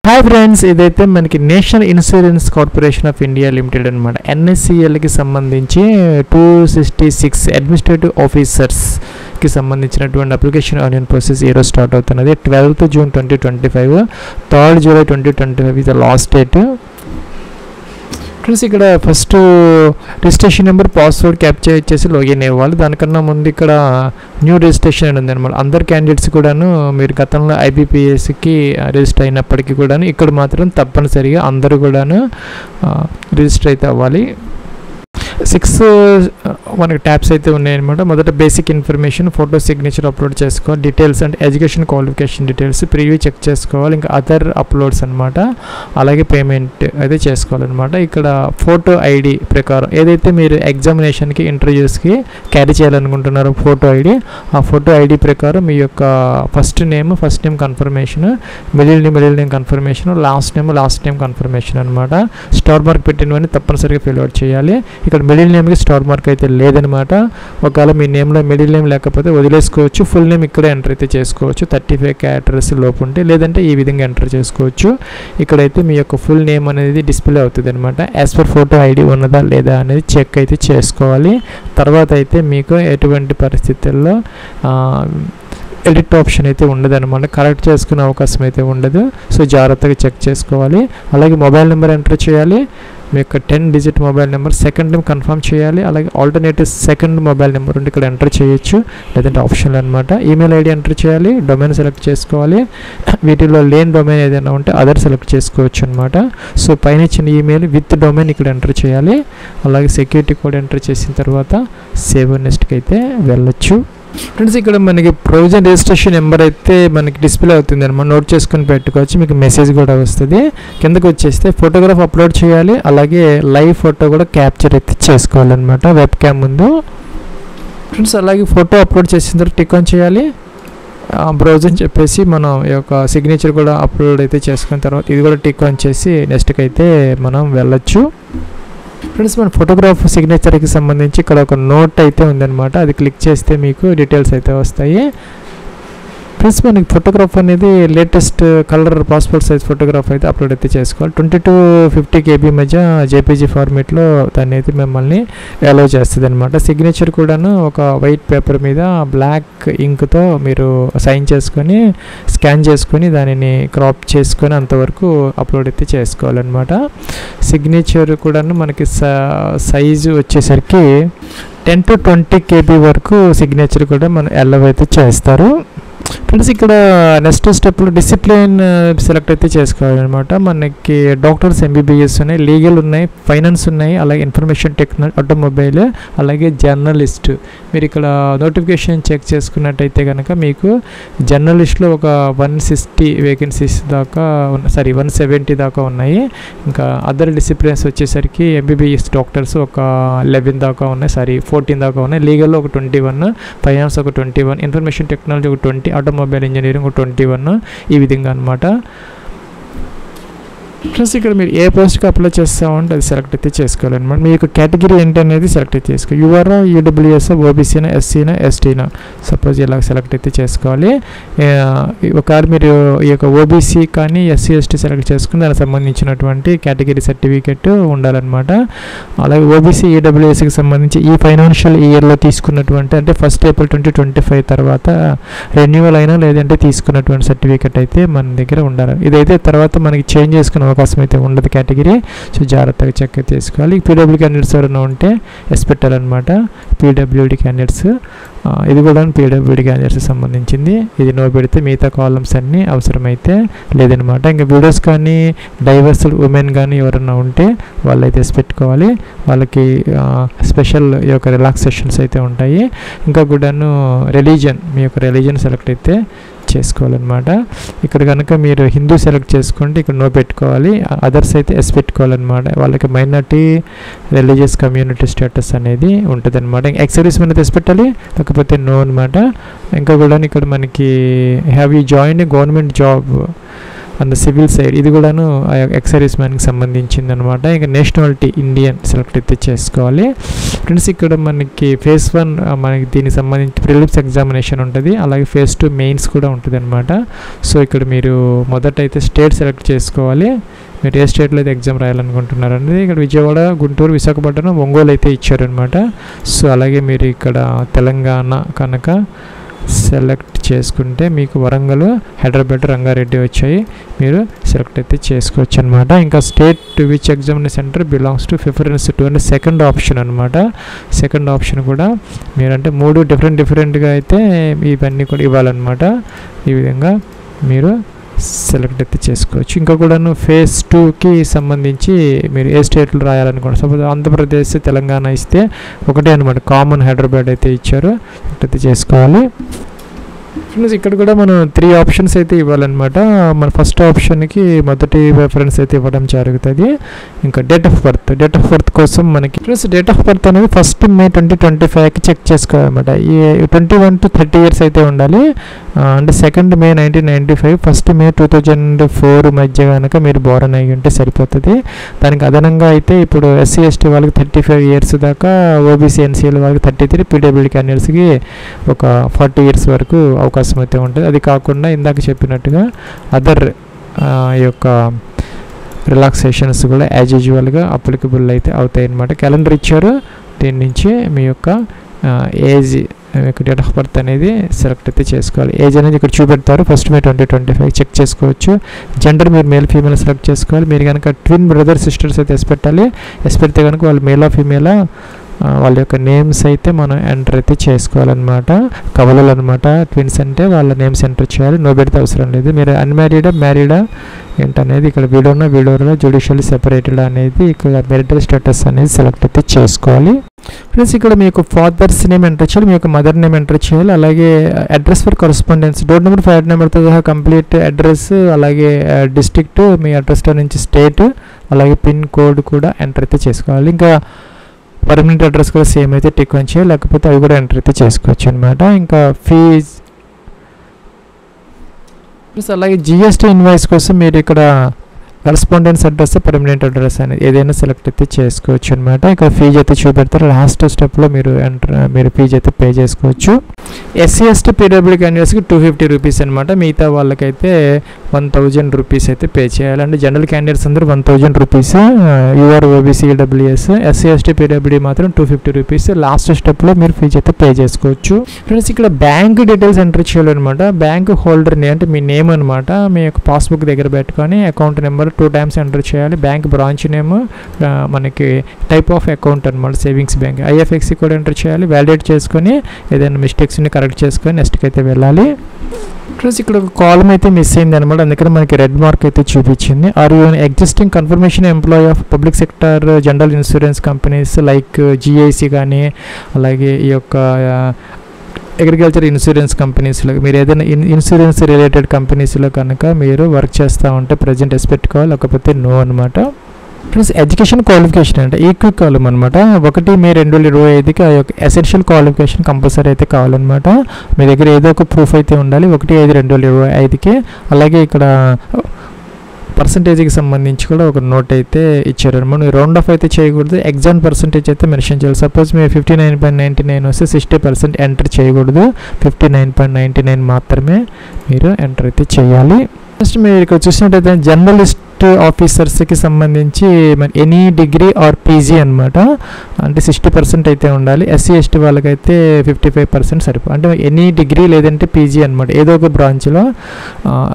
Hi friends, ఇదైతే మనకి national insurance corporation of India limited అనమాట. NSCLకి సంబంధించి 266 అడ్మినిస్ట్రేటివ్ ఆఫీసర్స్కి సంబంధించినటువంటి అప్లికేషన్ ఆన్లైన్ ప్రాసెస్ ఈరోజు స్టార్ట్ అవుతున్నది. 12th June 2025, 3rd July 2025 ఇది లాస్ట్ డేట్. ఫ్రెండ్స్, ఇక్కడ first registration number, password capture ఇచ్చేసి లాగిన్ అవ్వాలి. దానికన్నా ముందు ఇక్కడ న్యూ రిజిస్ట్రేషన్ అని ఉంది అనమాట. అందరు క్యాండిడేట్స్ కూడాను మీరు గతంలో IBPSకి రిజిస్టర్ అయినప్పటికీ కూడాను ఇక్కడ మాత్రం తప్పనిసరిగా అందరూ కూడాను రిజిస్టర్ అయితే అవ్వాలి. 6 మనకి ట్యాబ్స్ అయితే ఉన్నాయన్నమాట. మొదట basic information, photo, signature upload చేసుకోవాలి. Details and education qualification details preview check చేసుకోవాలి. ఇంకా అదర్ అప్లోడ్స్ అనమాట. అలాగే పేమెంట్ అయితే చేసుకోవాలన్నమాట. ఇక్కడ ఫోటో ID ప్రకారం ఏదైతే మీరు ఎగ్జామినేషన్కి, ఇంటర్వ్యూస్కి క్యారీ చేయాలనుకుంటున్నారో ఫోటో ID, ఆ ఫోటో ID ప్రకారం మీ యొక్క first name confirmation, middle name confirmation, last name confirmation అనమాట. స్టార్ మార్క్ పెట్టినవన్నీ తప్పనిసరిగా ఫిల్ అవుట్ చేయాలి. ఇక్కడ మిడిల్ నేమ్కి స్టార్ మార్క్ అయితే లేదనమాట. ఒకవేళ మీ నేమ్లో మిడిల్ నేమ్ లేకపోతే వదిలేసుకోవచ్చు. ఫుల్ నేమ్ ఇక్కడ ఎంటర్ అయితే చేసుకోవచ్చు. 35 క్యారెక్టర్స్ లోపు ఉంటే, లేదంటే ఈ విధంగా ఎంటర్ చేసుకోవచ్చు. ఇక్కడైతే మీ యొక్క ఫుల్ నేమ్ అనేది డిస్ప్లే అవుతుంది అనమాట. యాజ్ పర్ ఫోటో ID ఉన్నదా లేదా అనేది చెక్ అయితే చేసుకోవాలి. తర్వాత అయితే మీకు ఎటువంటి పరిస్థితుల్లో ఎడిట్ ఆప్షన్ అయితే ఉండదు అనమాట. కరెక్ట్ చేసుకునే అవకాశం అయితే ఉండదు. సో జాగ్రత్తగా చెక్ చేసుకోవాలి. అలాగే మొబైల్ నెంబర్ ఎంటర్ చేయాలి. మీ యొక్క 10-digit mobile number, second name confirm చేయాలి. అలాగే ఆల్టర్నేటివ్ సెకండ్ మొబైల్ నెంబర్ ఉంటే ఇక్కడ ఎంటర్ చేయొచ్చు, లేదంటే ఆప్షన్లు అనమాట. ఈమెయిల్ ID ఎంటర్ చేయాలి. డొమైన్ సెలెక్ట్ చేసుకోవాలి. వీటిలో లేని డొమైన్ ఏదైనా ఉంటే అదర్ సెలెక్ట్ చేసుకోవచ్చు అనమాట. సో పైన ఇచ్చిన ఈమెయిల్ విత్ డొమైన్ ఇక్కడ ఎంటర్ చేయాలి. అలాగే సెక్యూరిటీ కోడ్ ఎంటర్ చేసిన తర్వాత సేవ్ నెక్స్ట్కి అయితే వెళ్ళొచ్చు. ఫ్రెండ్స్, ఇక్కడ మనకి ప్రొవిజన్ రిజిస్ట్రేషన్ నెంబర్ అయితే మనకి డిస్ప్లే అవుతుంది అనమాట. నోట్ చేసుకొని పెట్టుకోవచ్చు. మీకు మెసేజ్ కూడా వస్తుంది. కిందకి వచ్చేస్తే ఫోటోగ్రాఫ్ అప్లోడ్ చేయాలి. అలాగే లైవ్ ఫోటో కూడా క్యాప్చర్ అయితే చేసుకోవాలన్నమాట వెబ్ క్యామ్ ముందు. ఫ్రెండ్స్, అలాగే ఫోటో అప్లోడ్ చేసిన తర్వాత టిక్ ఆన్ చేయాలి. బ్రౌజ్ అని చెప్పేసి మనం ఈ యొక్క సిగ్నేచర్ కూడా అప్లోడ్ అయితే చేసుకున్న తర్వాత ఇది కూడా టిక్ ఆన్ చేసి నెక్స్ట్కి అయితే మనం వెళ్ళొచ్చు. ఫ్రెండ్స్, మన ఫోటోగ్రాఫ్ సిగ్నేచర్కి సంబంధించి ఇక్కడ ఒక నోట్ అయితే ఉందన్నమాట. అది క్లిక్ చేస్తే మీకు డీటెయిల్స్ అయితే వస్తాయి. ఫ్రెండ్స్, మనకి ఫోటోగ్రాఫ్ అనేది latest colour passport size photograph అయితే అప్లోడ్ అయితే చేసుకోవాలి. 20 to 50 KB మధ్య JPG ఫార్మేట్లో దాన్ని అయితే మిమ్మల్ని అలౌ చేస్తుంది అనమాట. సిగ్నేచర్ కూడాను ఒక వైట్ పేపర్ మీద బ్లాక్ ఇంక్తో మీరు సైన్ చేసుకొని, స్కాన్ చేసుకొని, దానిని క్రాప్ చేసుకొని అంతవరకు అప్లోడ్ అయితే చేసుకోవాలన్నమాట. సిగ్నేచర్ కూడాను మనకి సైజు వచ్చేసరికి 10 to 20 KB వరకు సిగ్నేచర్ కూడా మనం అలౌ అయితే చేస్తారు. ఫ్రెండ్స్, ఇక్కడ నెక్స్ట్ స్టెప్లో డిసిప్లిన్ సెలెక్ట్ అయితే చేసుకోవాలన్నమాట. మనకి డాక్టర్స్, MBBS ఉన్నాయి, లీగల్ ఉన్నాయి, ఫైనాన్స్ ఉన్నాయి, అలాగే ఇన్ఫర్మేషన్ టెక్నాలజీ, ఆటోమొబైల్, అలాగే జర్నలిస్ట్. మీరు ఇక్కడ నోటిఫికేషన్ చెక్ చేసుకున్నట్టయితే కనుక మీకు జర్నలిస్ట్లో ఒక 160 వేకెన్సీస్ దాకా 170 దాకా ఉన్నాయి. ఇంకా అదర్ డిసిప్లిన్స్ వచ్చేసరికి MBBS డాక్టర్స్ ఒక 11 దాకా ఉన్నాయి, 14 దాకా ఉన్నాయి. లీగల్లో ఒక 21, ఫైనాన్స్ ఒక 21, ఇన్ఫర్మేషన్ టెక్నాలజీ ఒక 20, ఆటోమొబైల్ ఇంజనీరింగ్ ఒక 21, ఈ విధంగా అనమాట. ఫ్రెండ్స్, ఇక్కడ మీరు ఏ పోస్ట్కి అప్లై చేస్తామంటే అది సెలెక్ట్ అయితే చేసుకోవాలన్నమాట. మీ యొక్క కేటగిరీ ఏంటి అనేది సెలెక్ట్ అయితే చేసుకోవాలి. యూఆర్ఆ, UWS, OBCనా, SCనా, STనా, సపోజ్ ఇలా సెలెక్ట్ అయితే చేసుకోవాలి. ఒకవేళ మీరు ఈ యొక్క OBC కానీ SC, ST సెలెక్ట్ చేసుకుని దానికి సంబంధించినటువంటి కేటగిరీ సర్టిఫికెట్ ఉండాలన్నమాట. అలాగే OBC, EWSకి సంబంధించి ఈ ఫైనాన్షియల్ ఇయర్లో తీసుకున్నటువంటి, అంటే 1st April 2025 తర్వాత రెన్యువల్ అయినా లేదంటే తీసుకున్నటువంటి సర్టిఫికెట్ అయితే మన దగ్గర ఉండాలి. ఇదైతే తర్వాత మనకి చేంజ్ చేసుకునే అవకాశం అయితే ఉండదు కేటగిరీ. సో జాగ్రత్తగా చెక్ చేసుకోవాలి. PWD క్యాండిడేట్స్ ఎవరైనా ఉంటే ఎస్ పెట్టాలన్నమాట. PWD క్యాండిడేట్స్, ఇది కూడా PWD క్యాండిడేట్స్కి సంబంధించింది. ఇది నో పెడితే మిగతా కాలమ్స్ అన్నీ అవసరమైతే లేదనమాట. ఇంకా వీడియోస్ కానీ డైవర్స్ ఉమెన్ కానీ ఎవరైనా ఉంటే వాళ్ళైతే ఎస్ పెట్టుకోవాలి. వాళ్ళకి స్పెషల్ ఈ యొక్క రిలాక్సేషన్స్ అయితే ఉంటాయి. ఇంకా కూడాను రిలీజన్, మీ యొక్క రిలీజన్ సెలెక్ట్ అయితే చేసుకోవాలన్నమాట. ఇక్కడ కనుక మీరు హిందూ సెలెక్ట్ చేసుకుంటే ఇక్కడ నో పెట్టుకోవాలి. అదర్స్ అయితే ఎస్ పెట్టుకోవాలన్నమాట. వాళ్ళకి మైనారిటీ రిలీజియస్ కమ్యూనిటీ స్టేటస్ అనేది ఉంటుంది అనమాట. ఎక్స్ సర్వీస్ మీద ఎస్ పెట్టాలి, లేకపోతే నో అనమాట. ఇంకా కూడా ఇక్కడ మనకి have you join government job and civil side ఇది కూడాను ఎక్స్ సర్వీస్ మ్యాన్కి సంబంధించింది అనమాట. ఇంకా నేషనాలిటీ ఇండియన్ సెలెక్ట్ అయితే చేసుకోవాలి ఫ్రెండ్స్. ఇక్కడ మనకి ఫేజ్ 1 మనకి దీనికి సంబంధించి ప్రిలిమ్స్ ఎగ్జామినేషన్ ఉంటుంది, అలాగే ఫేజ్ 2 మెయిన్స్ కూడా ఉంటుంది అనమాట. సో ఇక్కడ మీరు మొదట అయితే స్టేట్ సెలెక్ట్ చేసుకోవాలి, మీరు ఏ స్టేట్లో అయితే ఎగ్జామ్ రాయాలనుకుంటున్నారు అనేది. ఇక్కడ విజయవాడ, గుంటూరు, విశాఖపట్నం, ఒంగోలు అయితే ఇచ్చారనమాట. సో అలాగే మీరు ఇక్కడ తెలంగాణ కనుక సెలెక్ట్ చేసుకుంటే మీకు వరంగల్, హైదరాబాద్, రంగారెడ్డి వచ్చాయి, మీరు సెలెక్ట్ అయితే చేసుకోవచ్చు అనమాట. ఇంకా state to which examination centre belongs to preference 2 అంటే సెకండ్ ఆప్షన్ అనమాట. సెకండ్ ఆప్షన్ కూడా మీరంటే 3 డిఫరెంట్గా అయితే ఇవన్నీ కూడా ఇవ్వాలన్నమాట. ఈ విధంగా మీరు సెలెక్ట్ అయితే చేసుకోవచ్చు. ఇంకా కూడాను ఫేజ్ 2కి సంబంధించి మీరు ఏ స్టేట్లో రాయాలనుకోండి, సపోజ్ ఆంధ్రప్రదేశ్, తెలంగాణ ఇస్తే ఒకటే అనమాట, కామన్ హైదరాబాద్ అయితే ఇచ్చారు, అయితే చేసుకోవాలి ఫ్రెండ్స్. ఇక్కడ కూడా మనం 3 ఆప్షన్స్ అయితే ఇవ్వాలన్నమాట. మన ఫస్ట్ ఆప్షన్కి మొదటి ప్రిఫరెన్స్ అయితే ఇవ్వడం జరుగుతుంది. ఇంకా డేట్ ఆఫ్ బర్త్ కోసం మనకి ఫ్రెండ్స్ డేట్ ఆఫ్ బర్త్ అనేది 1 May 2025కి చెక్ చేసుకోవాలన్నమాట. ఈ 21 to 30 years అయితే ఉండాలి. అంటే 2 May 1995, 1 May 2004 మధ్య కనుక మీరు బోర్న్ అయ్యి ఉంటే సరిపోతుంది. దానికి అదనంగా అయితే ఇప్పుడు SC ST వాళ్ళకి 35 years దాకా, OBC NCL వాళ్ళకి 33, PWD క్యాండిడేట్స్కి ఒక 40 years వరకు అవకాశం అయితే ఉంటుంది. అది కాకుండా ఇందాక చెప్పినట్టుగా అదర్ యొక్క రిలాక్సేషన్స్ కూడా యాజ్ యూజువల్గా అప్లికబుల్ అయితే అవుతాయి అన్నమాట. క్యాలెండర్ ఇచ్చారు, దీని నుంచి మీ యొక్క ఏజ్, డేట్ ఆఫ్ బర్త్ అనేది సెలెక్ట్ అయితే చేసుకోవాలి. ఏజ్ అనేది ఇక్కడ చూపెడతారు, 1 May 2025 చెక్ చేసుకోవచ్చు. జెండర్ మీరు మేల్ ఫీమేల్ సెలెక్ట్ చేసుకోవాలి. మీరు కనుక ట్విన్ బ్రదర్ సిస్టర్స్ అయితే ఎస్ పెట్టాలి. ఎస్ పెడితే కనుక వాళ్ళు మేలా ఫీమేలా వాళ్ళ యొక్క నేమ్స్ అయితే మనం ఎంటర్ అయితే చేసుకోవాలన్నమాట. కవలలు అనమాట, ట్విన్స్ అంటే వాళ్ళ నేమ్స్ ఎంటర్ చేయాలి. నో పెడితే అవసరం లేదు. మీరు అన్మ్యారీడా, మ్యారీడా ఏంటనేది ఇక్కడ వీడియోలో జ్యుడిషియల్లీ సెపరేటెడ్ అనేది ఇక్కడ మెరిటల్ స్టేటస్ అనేది సెలెక్ట్ అయితే చేసుకోవాలి ఫ్రెండ్స్. ఇక్కడ మీకు ఫాదర్స్ నేమ్ ఎంటర్ చేయాలి, మీ యొక్క మదర్ నేమ్ ఎంటర్ చేయాలి. అలాగే address for correspondence, door number, flat నెంబర్తో సహా కంప్లీట్ అడ్రస్, అలాగే డిస్ట్రిక్ట్, మీ అడ్రస్లో నుంచి స్టేట్, అలాగే పిన్ కోడ్ కూడా ఎంటర్ అయితే చేసుకోవాలి. ఇంకా పర్మనెంట్ అడ్రస్ కూడా సేమ్ అయితే టిక్ ఆన్ చేయాలి, లేకపోతే అవి కూడా ఎంటర్ అయితే చేసుకోవచ్చు అనమాట. ఇంకా ఫీజ్ ప్లస్ అలాగే GST ఇన్వాయిస్ కోసం మీరు ఇక్కడ కరస్పాండెన్స్ అడ్రస్, పర్మనెంట్ అడ్రస్ అనేది ఏదైనా సెలెక్ట్ అయితే చేసుకోవచ్చు అనమాట. ఇక్కడ ఫీజు అయితే చూపెడతారు, లాస్ట్ స్టెప్లో మీరు ఫీజు అయితే పే చేసుకోవచ్చు. SC ST PWD క్యాండిడేట్స్కి 250 రూపీస్ అనమాట. మిగతా వాళ్ళకైతే 1000 రూపీస్ అయితే పే చేయాలి. అంటే జనరల్ క్యాండిడేట్స్ అందరూ 1000 rupees, UR OBC EWS, SC ST PWD మాత్రం 250 రూపీస్. లాస్ట్ స్టెప్లో మీరు ఫీజు అయితే పే చేసుకోవచ్చు ఫ్రెండ్స్. ఇక్కడ బ్యాంక్ డీటెయిల్స్ ఎంటర్ చేయాలన్నమాట. బ్యాంక్ హోల్డర్ అంటే మీ నేమ్ అనమాట, మీ యొక్క పాస్బుక్ దగ్గర పెట్టుకొని అకౌంట్ నెంబర్ 2 times ఎంటర్ చేయాలి. బ్యాంక్ బ్రాంచ్ నేమ్, మనకి టైప్ ఆఫ్ అకౌంట్ అనమాట, సేవింగ్స్ బ్యాంక్, IFSC కూడా ఎంటర్ చేయాలి. వ్యాలిడేట్ చేసుకొని ఏదైనా మిస్టేక్స్ని కరెక్ట్ చేసుకొని నెక్స్ట్కి అయితే వెళ్ళాలి ఫ్రెండ్స్. ఇక్కడ ఒక కాలమ్ అయితే మిస్ అయింది అనమాట, అందుకని మనకి రెడ్ మార్క్ అయితే చూపించింది. Are you existing confirmation employee of public sector general insurance companies like GIC కానీ, అలాగే ఈ యొక్క అగ్రికల్చర్ ఇన్సూరెన్స్ కంపెనీస్లో మీరు ఏదైనా ఇన్సూరెన్స్ రిలేటెడ్ కంపెనీస్లో కనుక మీరు వర్క్ చేస్తూ ఉంటే ప్రజెంట్ ఎస్ పెట్టుకోవాలి, లేకపోతే నో అనమాట. ప్లస్ ఎడ్యుకేషన్ క్వాలిఫికేషన్ అంటే ఈక్వి కాలం అనమాట. 1 May 2025కి ఆ యొక్క ఎసెన్షియల్ క్వాలిఫికేషన్ కంపల్సరీ అయితే కావాలన్నమాట. మీ దగ్గర ఏదో ఒక ప్రూఫ్ అయితే ఉండాలి 1/5/2025కి. అలాగే ఇక్కడ పర్సంటేజ్కి సంబంధించి కూడా ఒక నోట్ అయితే ఇచ్చారనమాట. రౌండ్ ఆఫ్ అయితే చేయకూడదు, ఎగ్జామ్ పర్సంటేజ్ అయితే మెన్షన్ చేయాలి. సపోజ్ మీరు 59.99 వస్తే 60% ఎంటర్ చేయకూడదు, 59.99 మాత్రమే మీరు ఎంటర్ అయితే చేయాలి. నెక్స్ట్ మీరు ఇక్కడ చూసినట్టయితే జర్నలిస్ట్ ఆఫీసర్స్కి సంబంధించి ఎనీ డిగ్రీ ఆర్ PG అనమాట. అంటే 60% అయితే ఉండాలి. SC ST వాళ్ళకైతే 55% సరిపోతుంది. అంటే ఎనీ డిగ్రీ లేదంటే PG అనమాట, ఏదో ఒక బ్రాంచ్లో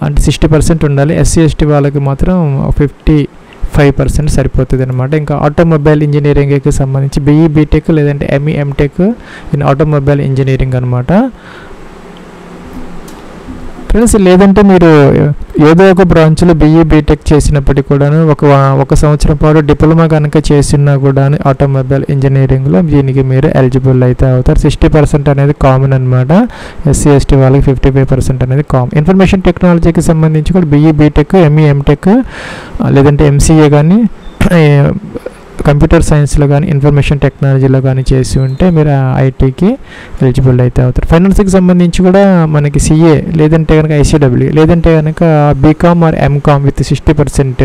అంటే 60% ఉండాలి. SC ST వాళ్ళకి మాత్రం 55% సరిపోతుంది అనమాట. ఇంకా ఆటోమొబైల్ ఇంజనీరింగ్కి సంబంధించి BE BTech లేదంటే ME MTech in automobile engineering అనమాట ఫ్రెండ్స్. లేదంటే మీరు ఏదో ఒక బ్రాంచ్లో BE BTech చేసినప్పటికీ కూడాను ఒక సంవత్సరం పాటు డిప్లొమా కనుక చేసినా కూడా ఆటోమొబైల్ ఇంజనీరింగ్లో దీనికి మీరు ఎలిజిబుల్ అయితే అవుతారు. 60% అనేది కామన్ అనమాట. SC ST వాళ్ళకి 55% అనేది కామన్. ఇన్ఫర్మేషన్ టెక్నాలజీకి సంబంధించి కూడా BE BTech ME MTech లేదంటే MCA కానీ కంప్యూటర్ సైన్స్లో కానీ ఇన్ఫర్మేషన్ టెక్నాలజీలో కానీ చేసి ఉంటే మీరు ఐటీకి ఎలిజిబుల్ అయితే అవుతారు. ఫైనాన్స్కి సంబంధించి కూడా మనకి సిఏ లేదంటే కనుక ఐసీడబ్ల్యూ లేదంటే కనుక BCom or MCom with 60%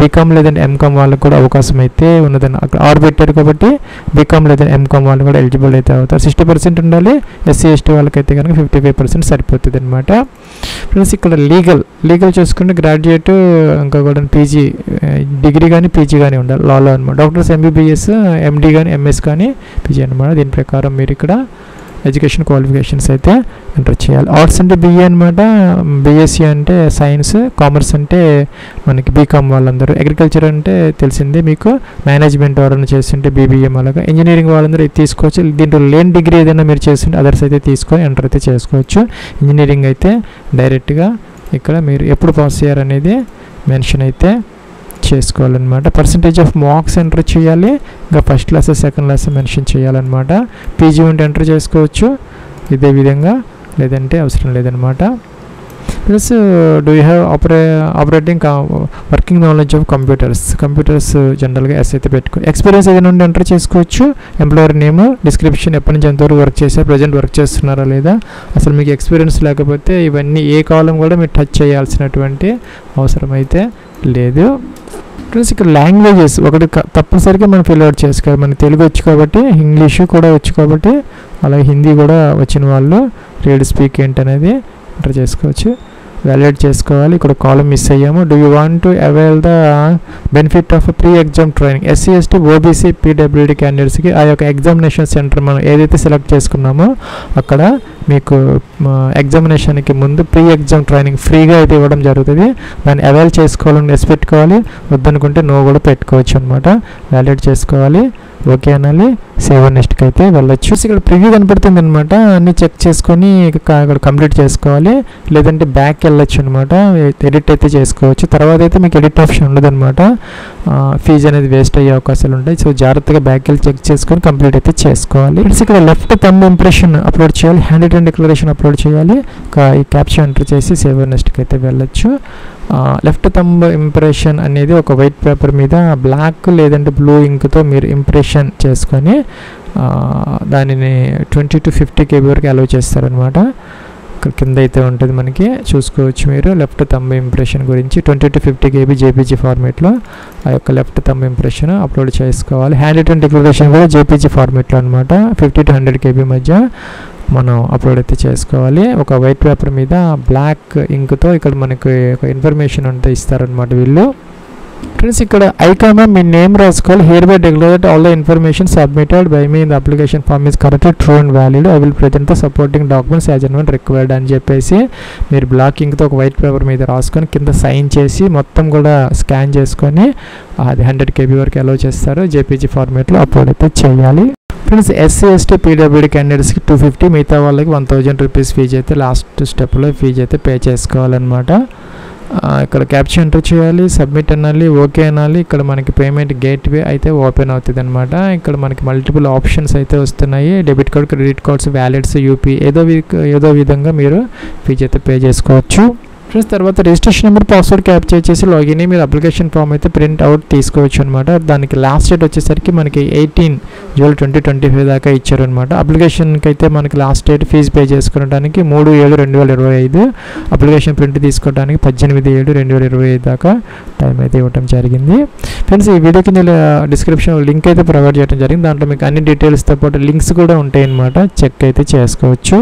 BCom లేదంటే ఎంకామ్ వాళ్ళకి కూడా అవకాశం అయితే ఉన్నదని అక్కడ ఆర్ పెట్టారు కాబట్టి బీకామ్ లేదంటే ఎంకామ్ వాళ్ళు కూడా ఎలిజిబుల్ అయితే అవుతారు. 60% ఉండాలి. ఎస్సీ ఎస్టీ వాళ్ళకైతే కనుక 55% సరిపోతుంది అనమాట. ప్లస్ ఇక్కడ లీగల్ చూసుకుంటే గ్రాడ్యుయేట్ ఇంకా కూడా పీజీ డిగ్రీ కానీ పీజీ కానీ ఉండాలి లాలో అనమాట. డాక్టర్స్ ఎంబీబీఎస్ ఎండి కానీ ఎంఎస్ కానీ పీజీ అనమాట. దీని ప్రకారం మీరు ఇక్కడ ఎడ్యుకేషన్ క్వాలిఫికేషన్స్ అయితే ఎంటర్ చేయాలి. ఆర్ట్స్ అంటే బీఏ అనమాట, బీఎస్సీ అంటే సైన్స్, కామర్స్ అంటే మనకి బీకామ్ వాళ్ళందరూ, అగ్రికల్చర్ అంటే తెలిసిందే మీకు, మేనేజ్మెంట్ ఎవరైనా చేస్తుంటే బీబీఎం అలాగా, ఇంజనీరింగ్ వాళ్ళందరూ ఇది తీసుకోవచ్చు. దీంట్లో లేని డిగ్రీ ఏదైనా మీరు చేస్తుంటే అదర్స్ అయితే తీసుకొని ఎంటర్ అయితే చేసుకోవచ్చు. ఇంజనీరింగ్ అయితే డైరెక్ట్గా ఇక్కడ మీరు ఎప్పుడు పాస్ అయ్యారనేది మెన్షన్ అయితే చేసుకోవాలన్నమాట. పర్సంటేజ్ ఆఫ్ మార్క్స్ ఎంటర్ చేయాలి. ఇంకా first class second class mention చేయాలన్నమాట. పీజీ ఉంటే ఎంటర్ చేసుకోవచ్చు ఇదే విధంగా, లేదంటే అవసరం లేదనమాట. Plus do you have operating working knowledge of computers జనరల్గా ఎస్ అయితే పెట్టుకో. ఎక్స్పీరియన్స్ ఏదైనా ఉంటే ఎంటర్ చేసుకోవచ్చు. ఎంప్లాయర్ నేమ్, డిస్క్రిప్షన్, ఎప్పటి నుంచి ఎంతవరకు వర్క్ చేశారు, ప్రజెంట్ వర్క్ చేస్తున్నారా లేదా, అసలు మీకు ఎక్స్పీరియన్స్ లేకపోతే ఇవన్నీ ఏ కాలం కూడా మీరు టచ్ చేయాల్సినటువంటి అవసరం అయితే లేదు. ప్లస్ ఇక్కడ లాంగ్వేజెస్ ఒకటి తప్పనిసరిగా మనం ఫిల్ అవుట్ చేసుకోవాలి. మనకి తెలుగు వచ్చు కాబట్టి, ఇంగ్లీషు కూడా వచ్చు కాబట్టి, అలాగే హిందీ కూడా వచ్చిన వాళ్ళు రీడ్ స్పీక్ ఏంటనేది ఎంటర్ చేసుకోవచ్చు. వ్యాలిడేట్ చేసుకోవాలి. ఇక్కడ కాలం మిస్ అయ్యాము. Do you want to avail the benefit of pre exam training. SC ST OBC PWD క్యాండిడేట్స్కి ఆ యొక్క ఎగ్జామినేషన్ సెంటర్ మనం ఏదైతే సెలెక్ట్ చేసుకున్నామో అక్కడ మీకు ఎగ్జామినేషన్కి ముందు ప్రీ ఎగ్జామ్ ట్రైనింగ్ ఫ్రీగా అయితే ఇవ్వడం జరుగుతుంది. దాన్ని అవైల్ చేసుకోవాలని ఎస్ పెట్టుకోవాలి, వద్దనుకుంటే నో కూడా పెట్టుకోవచ్చు అనమాట. వ్యాలిడేట్ చేసుకోవాలి, ఓకే అనాలి, సేవ్ నెక్స్ట్కి అయితే వెళ్ళొచ్చు. ఇక్కడ ప్రివ్యూ కనపడుతుంది అనమాట. అన్నీ చెక్ చేసుకొని ఇక్కడ కంప్లీట్ చేసుకోవాలి, లేదంటే బ్యాక్ వెళ్ళొచ్చు అనమాట. ఎడిట్ అయితే చేసుకోవచ్చు. తర్వాత అయితే మీకు ఎడిట్ ఆప్షన్ ఉండదు అనమాట. ఫీజు అనేది వేస్ట్ అయ్యే అవకాశాలు ఉంటాయి. సో జాగ్రత్తగా బ్యాక్ వెళ్ళి చెక్ చేసుకొని కంప్లీట్ అయితే చేసుకోవాలి. ఇక్కడ లెఫ్ట్ థంబ్ ఇంప్రెషన్ అప్లోడ్ చేయాలి, హ్యాండ్ రిటన్ డిక్లరేషన్ అప్లోడ్ చేయాలి. ఈ క్యాప్షన్ ఎంటర్ చేసి సేవ్ నెక్స్ట్కి అయితే వెళ్ళొచ్చు. లెఫ్ట్ థంబ్ ఇంప్రెషన్ అనేది ఒక వైట్ పేపర్ మీద బ్లాక్ లేదంటే బ్లూ ఇంక్తో మీరు ఇంప్రెషన్ చేసుకొని దానిని 20 to 50 KB వరకు అలౌ చేస్తారనమాట. ఇక్కడ కింద అయితే ఉంటుంది మనకి, చూసుకోవచ్చు మీరు. లెఫ్ట్ థంబ్ ఇంప్రెషన్ గురించి 20 to 50 KB జేపీజీ ఫార్మేట్లో ఆ యొక్క లెఫ్ట్ థంబ్ ఇంప్రెషన్ అప్లోడ్ చేసుకోవాలి. హ్యాండ్ రిటన్ డిక్లరేషన్ కూడా జేపీజీ ఫార్మేట్లో అనమాట. 50 to 100 KB మధ్య మనం అప్లోడ్ అయితే చేసుకోవాలి. ఒక వైట్ పేపర్ మీద బ్లాక్ ఇంక్తో ఇక్కడ మనకి ఒక ఇన్ఫర్మేషన్ అంతా ఇస్తారనమాట వీళ్ళు. ఫ్రెండ్స్ ఇక్కడ ఐకామా మీ నేమ్ రాసుకోవాలి. Here by declare all the information submitted by me in the application form is correct, true and valid. I will present the supporting documents as and when required అని చెప్పేసి మీరు black ఇంక్తో ఒక white paper మీద రాసుకొని కింద sign చేసి మొత్తం కూడా స్కాన్ చేసుకొని అది 100 KB వరకు అలౌ చేస్తారు. జేపీజీ ఫార్మేట్లో అప్లోడ్ అయితే చేయాలి. ఫ్రెండ్స్ ఎస్సీ ఎస్టీ పీడబ్ల్యూడీ క్యాండిడేట్స్కి 250, మిగతా వాళ్ళకి 1000 రూపీస్ ఫీజు అయితే లాస్ట్ స్టెప్లో ఫీజు అయితే పే చేసుకోవాలన్నమాట. ఇక్కడ క్యాప్చర్ ఎంటర్ చేయాలి, సబ్మిట్ అనాలి, ఓకే అనాలి. ఇక్కడ మనకి పేమెంట్ గేట్వే అయితే ఓపెన్ అవుతుంది అనమాట. ఇక్కడ మనకి మల్టిపుల్ ఆప్షన్స్ అయితే వస్తున్నాయి. Debit card, credit cards, wallets, UP ఏదో విధంగా మీరు ఫీజు అయితే పే చేసుకోవచ్చు. ఫ్రెండ్స్ తర్వాత రిజిస్ట్రేషన్ నెంబర్, పాస్వర్డ్ క్యాప్చర్ చేసి లాగిన్ అయ్యి మీరు అప్లికేషన్ ఫామ్ అయితే ప్రింట్ అవుట్ తీసుకోవచ్చు అనమాట. దానికి లాస్ట్ డేట్ వచ్చేసరికి మనకి 18 జూలై 2025 దాకా ఇచ్చారనమాట. అప్లికేషన్కి అయితే మనకి లాస్ట్ డేట్ ఫీజు పే చేసుకోవడానికి 3/7/2025, అప్లికేషన్ ప్రింట్ తీసుకోవడానికి 18/7/2025 దాకా టైం అయితే ఇవ్వడం జరిగింది. ఫ్రెండ్స్ ఈ వీడియోకి నేను డిస్క్రిప్షన్ లింక్ అయితే ప్రొవైడ్ చేయడం జరిగింది. దాంట్లో మీకు అన్ని డీటెయిల్స్తో పాటు లింక్స్ కూడా ఉంటాయి అన్నమాట. చెక్ అయితే చేసుకోవచ్చు.